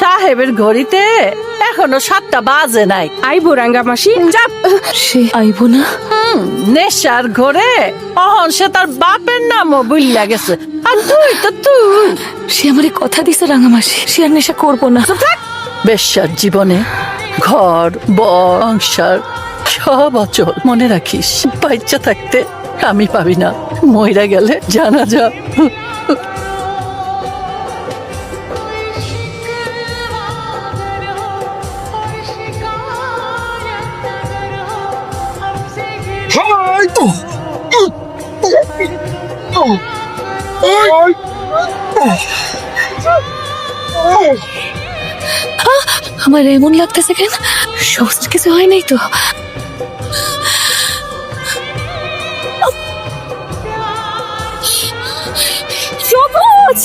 সাহেবের ঘড়িতে এখনো 7টা বাজে নাই। আইবো রাঙ্গামাসি। চাপ। সে আইব না? নেশার ঘরে অহন সে তার বাপের নামও বুইল্লা গেছে। আর তুই সে আমারে কথা দিছে রাঙামাসি, সে আর নেশা করবো না। বেশ্যার জীবনে ঘর সংসার সব অচল। মনে রাখিস, বাচ্চা থাকতে আমি পাবি না, মইরা গেলে জানা যা। আমার এমন লাগতেছে কেন? সমস্ত কিছু হয় নাই তো? সবুজ,